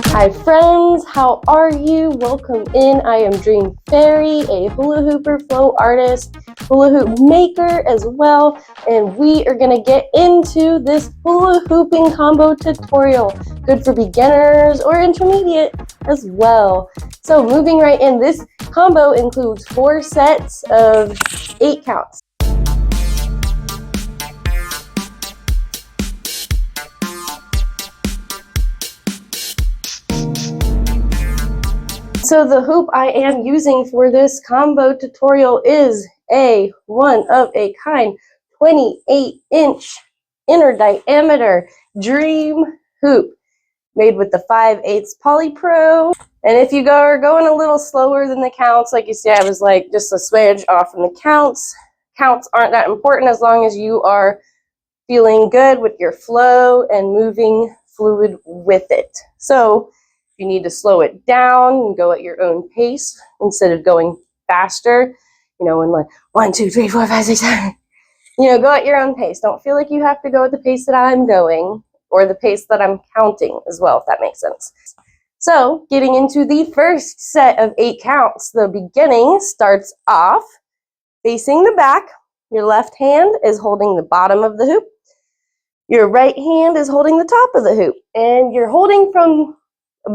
Hi friends, how are you? Welcome in. I am Dream Fairy, a hula hooper, flow artist, hula hoop maker as well, and we are going to get into this hula hooping combo tutorial. Good for beginners or intermediate as well. So moving right in, this combo includes 4 sets of 8 counts. So the hoop I am using for this combo tutorial is a one-of-a-kind 28-inch inner diameter Dream hoop made with the 5/8 Poly Pro. And if you are going a little slower than the counts, like you see, I was like just a smidge off from the counts. Counts aren't that important as long as you are feeling good with your flow and moving fluid with it. So if you need to slow it down and go at your own pace instead of going faster, you know, in like 1, 2, 3, 4, 5, 6, 7, you know, go at your own pace. Don't feel like you have to go at the pace that I'm going or the pace that I'm counting as well, if that makes sense. So getting into the first set of 8 counts, the beginning starts off facing the back. Your left hand is holding the bottom of the hoop. Your right hand is holding the top of the hoop, and you're holding from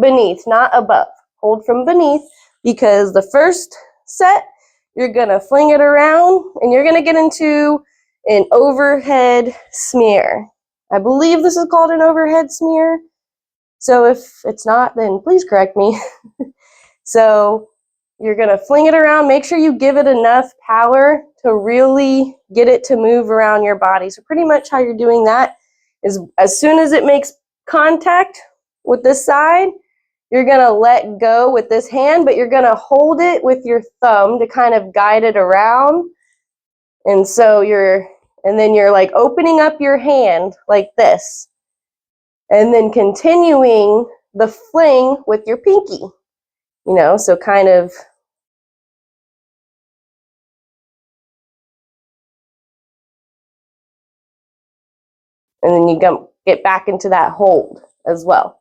beneath, not above. Hold from beneath, because the first set, you're gonna fling it around and you're gonna get into an overhead smear. I believe this is called an overhead smear. So if it's not, then please correct me. So you're gonna fling it around. Make sure you give it enough power to really get it to move around your body. So pretty much how you're doing that is as soon as it makes contact with this side, you're gonna let go with this hand, but you're gonna hold it with your thumb to kind of guide it around. And so then you're like opening up your hand like this, and then continuing the fling with your pinky, you know, so kind of. And then you get back into that hold as well.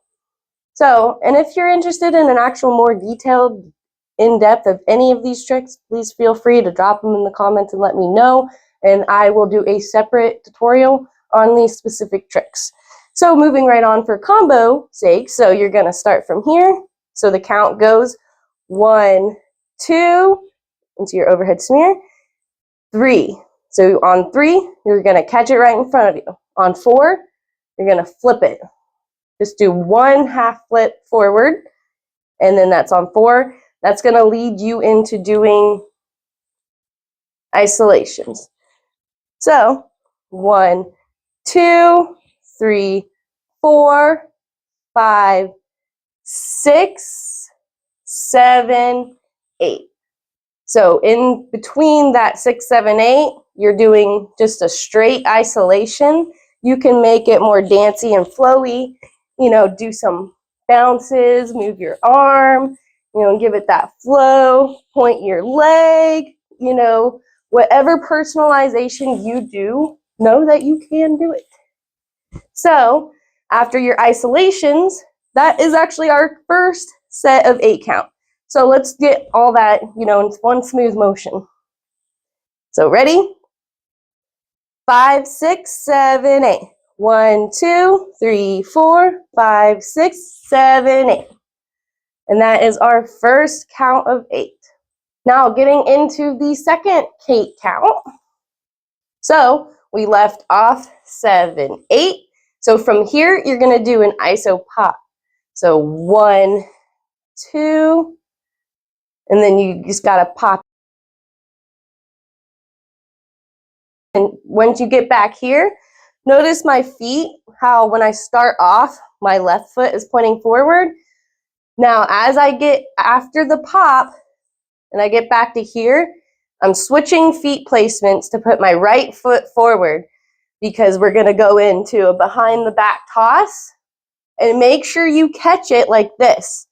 So, and if you're interested in an actual more detailed in-depth of any of these tricks, please feel free to drop them in the comments and let me know, and I will do a separate tutorial on these specific tricks. So moving right on for combo sake, so you're gonna start from here. So the count goes 1, 2, into your overhead smear, 3. So on 3, you're gonna catch it right in front of you. On 4, you're gonna flip it. Just do 1 half flip forward, and then that's on 4. That's gonna lead you into doing isolations. So 1, 2, 3, 4, 5, 6, 7, 8. So in between that 6, 7, 8, you're doing just a straight isolation. You can make it more dancey and flowy, you know, do some bounces, move your arm, you know, give it that flow, point your leg, you know, whatever personalization you do, know that you can do it. So after your isolations, that is actually our first set of 8 count. So let's get all that, you know, in one smooth motion. So ready? 5, 6, 7, 8. 1, 2, 3, 4, 5, 6, 7, 8. And that is our first count of 8. Now getting into the second 8 count. So we left off 7, 8. So from here, you're gonna do an iso pop. So 1, 2, and then you just gotta pop. And once you get back here, notice my feet, how when I start off, my left foot is pointing forward. Now, as I get after the pop and I get back to here, I'm switching feet placements to put my right foot forward because we're gonna go into a behind the back toss, and make sure you catch it like this.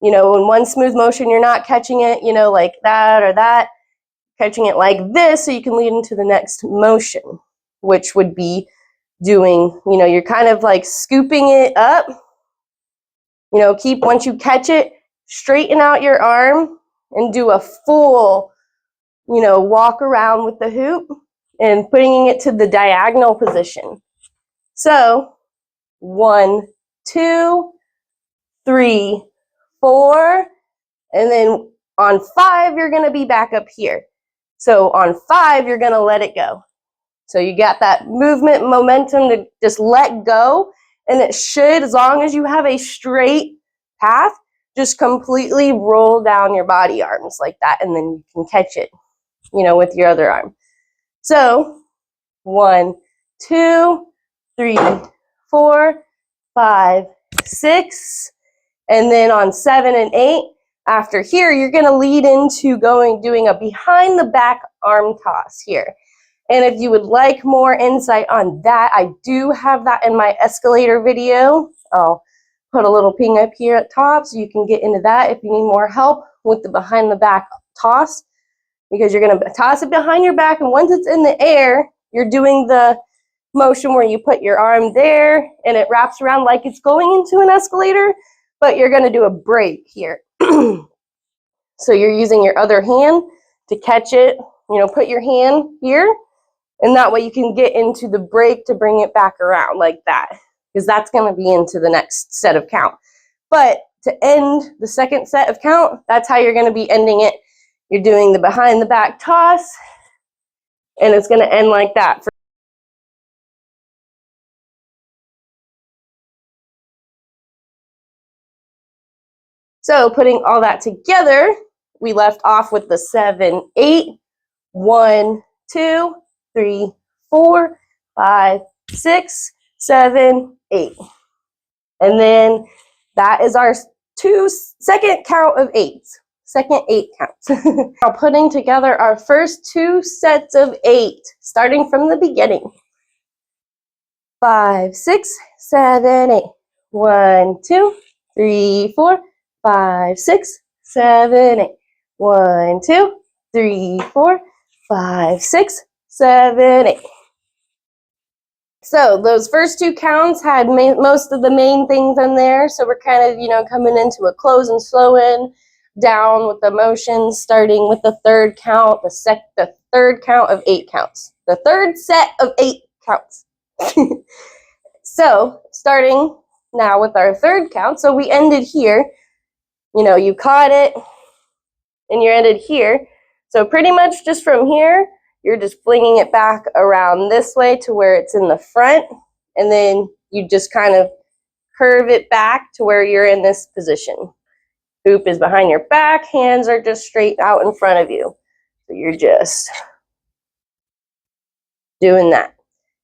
You know, in one smooth motion, you're not catching it, you know, like that or that. Catching it like this so you can lead into the next motion, which would be doing, you're kind of like scooping it up. Once you catch it, straighten out your arm and do a full, walk around with the hoop and putting it to the diagonal position. So 1, 2, 3, 4, and then on 5, you're going to be back up here. So on 5, you're going to let it go. So you got that movement, momentum to just let go, and it should, as long as you have a straight path, just completely roll down your body arms like that, and then you can catch it, with your other arm. So 1, 2, 3, 4, 5, 6, and then on 7 and 8, after here, you're going to lead into doing a behind the back arm toss here. And if you would like more insight on that, I do have that in my escalator video. I'll put a little ping up here at top so you can get into that if you need more help with the behind the back toss, because you're going to toss it behind your back, and once it's in the air, you're doing the motion where you put your arm there and it wraps around like it's going into an escalator, but you're going to do a break here. So you're using your other hand to catch it, put your hand here, and that way you can get into the break to bring it back around like that, because that's going to be into the next set of count. But to end the second set of count, that's how you're going to be ending it. You're doing the behind the back toss, and it's going to end like that. So putting all that together, we left off with the 7, 8, 1, 2, 3, 4, 5, 6, 7, 8. And then that is our second count of 8s. Second 8 counts. Now putting together our first 2 sets of 8, starting from the beginning. 5, 6, 7, 8. 1, 2, 3, 4, 5, 6, 7, 8. 1, 2, 3, 4, 5, 6, 7, 8. So those first 2 counts had most of the main things in there. So we're kind of, coming into a close and slow in, down with the motions, starting with the third count, the third count of 8 counts. The third set of 8 counts. So starting now with our third count. So we ended here. You caught it and you ended here. So pretty much just from here, you're just flinging it back around this way to where it's in the front, and then you just kind of curve it back to where you're in this position. Hoop is behind your back, hands are just straight out in front of you. So you're just doing that.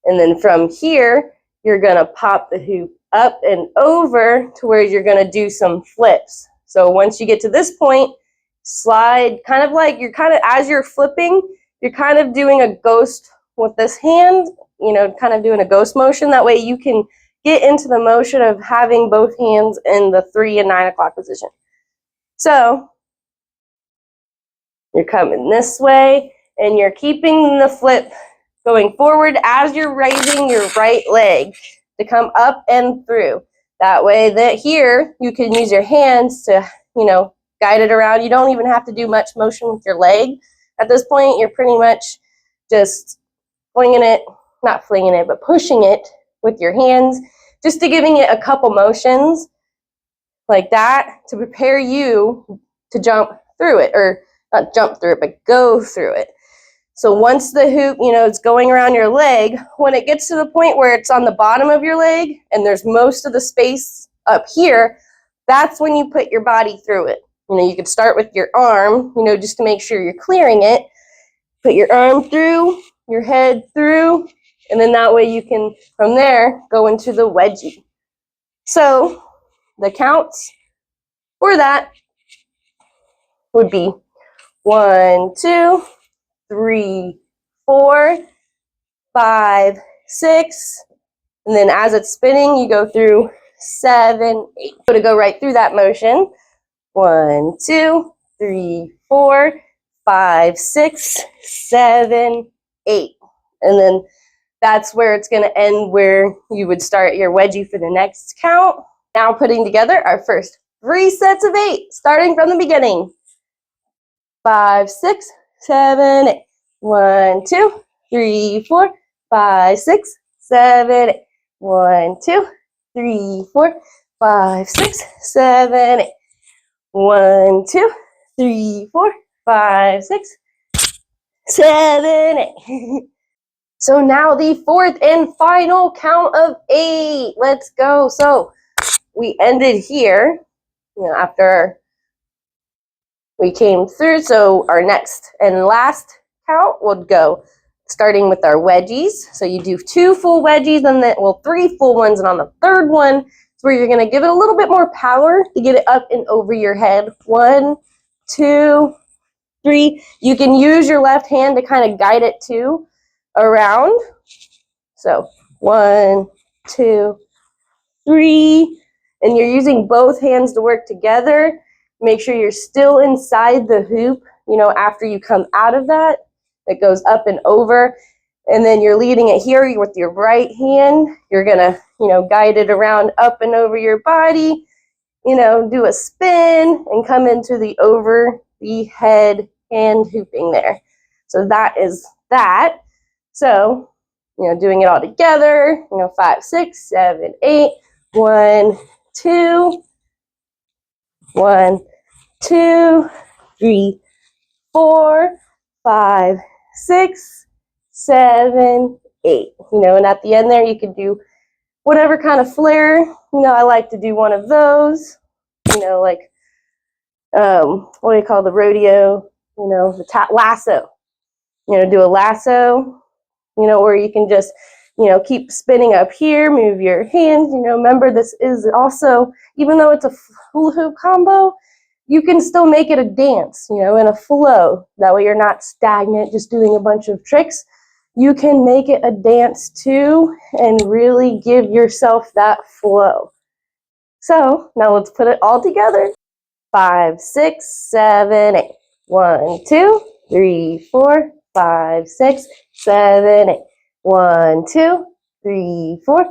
And then from here, you're gonna pop the hoop up and over to where you're gonna do some flips. So once you get to this point, slide, kind of like as you're flipping, you're kind of doing a ghost with this hand, kind of doing a ghost motion. That way you can get into the motion of having both hands in the 3 and 9 o'clock position. So you're coming this way and you're keeping the flip going forward as you're raising your right leg to come up and through. That way that here you can use your hands to, guide it around. You don't even have to do much motion with your leg. At this point, you're pretty much just flinging it, not flinging it, but pushing it with your hands, just to giving it a couple motions like that to prepare you to jump through it, or not jump through it, but go through it. So once the hoop, it's going around your leg, when it gets to the point where it's on the bottom of your leg and there's most of the space up here, that's when you put your body through it. You could start with your arm, just to make sure you're clearing it. Put your arm through, your head through, and then that way you can, from there, go into the wedgie. So the counts for that would be 1, 2, 3, 4, 5, 6, and then as it's spinning, you go through 7, 8. So to go right through that motion, 1, 2, 3, 4, 5, 6, 7, 8. And then that's where it's going to end, where you would start your wedgie for the next count. Now putting together our first 3 sets of 8, starting from the beginning. 5, 6, 7, 8. 1, 2, 3, 4, 5, 6, 7, 8. 1, 2, 3, 4, 5, 6, 7, 8. 1, 2, 3, 4, 5, 6, 7, 8. So now the 4th and final count of 8. Let's go. So we ended here, after we came through. So our next and last count would go starting with our wedgies. So you do 2 full wedgies and then, 3 full ones, and on the 3rd one is where you're going to give it a little bit more power to get it up and over your head. 1, 2, 3. You can use your left hand to kind of guide it too around. So 1, 2, 3, and you're using both hands to work together. Make sure you're still inside the hoop, after you come out of that. It goes up and over, and then you're leading it here with your right hand. You're gonna, guide it around up and over your body, do a spin and come into the over the head hand hooping there. So that is that. So, doing it all together, 5, 6, 7, 8. 1, 2, 1, 2, 3, 4, 5, 6, 7, 8. And at the end there, you could do whatever kind of flare. I like to do one of those, like, what do you call the rodeo? The lasso. Do a lasso, or you can just, keep spinning up here, move your hands. Remember, this is also, even though it's a hula hoop combo, you can still make it a dance, in a flow. That way you're not stagnant, just doing a bunch of tricks. You can make it a dance too and really give yourself that flow. So now let's put it all together. 5, 6, 7, 8. 1, 2, 3, 4, 5, 6, 7, 8. 1, 2, 3, 4,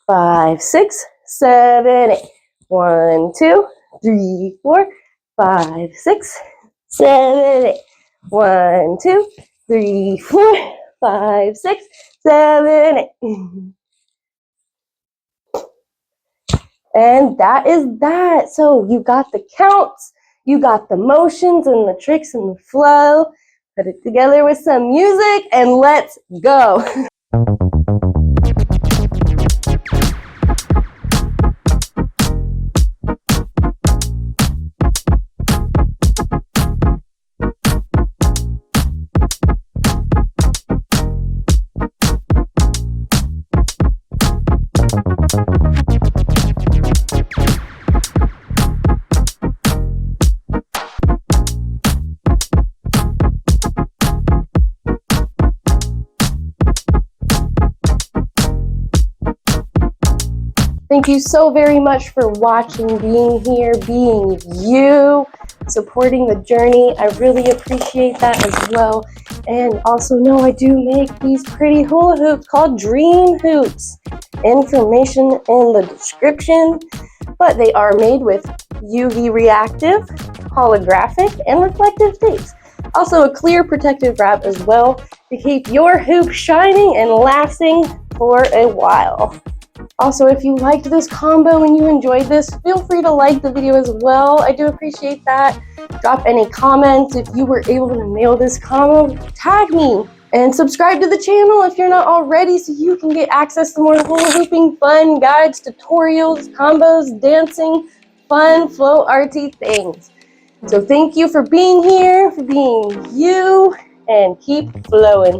5, 6, 7, 8. 1, 2, 3, 4, 5, 6, 7, 8. 1, 2, 3, 4, 5, 6, 7, 8. And that is that. So you got the counts, you got the motions and the tricks and the flow. Put it together with some music and let's go. Thank you so very much for watching, being here, being you, supporting the journey. I really appreciate that as well. And also know I do make these pretty hula hoops called Dream Hoops. Information in the description. But they are made with UV reactive, holographic, and reflective tapes. Also a clear protective wrap as well to keep your hoop shining and lasting for a while. Also, if you liked this combo and you enjoyed this, feel free to like the video as well. I do appreciate that. Drop any comments. If you were able to nail this combo, tag me. And subscribe to the channel if you're not already so you can get access to more hula hooping fun guides, tutorials, combos, dancing, fun, flow, arty things. So thank you for being here, for being you, and keep flowing.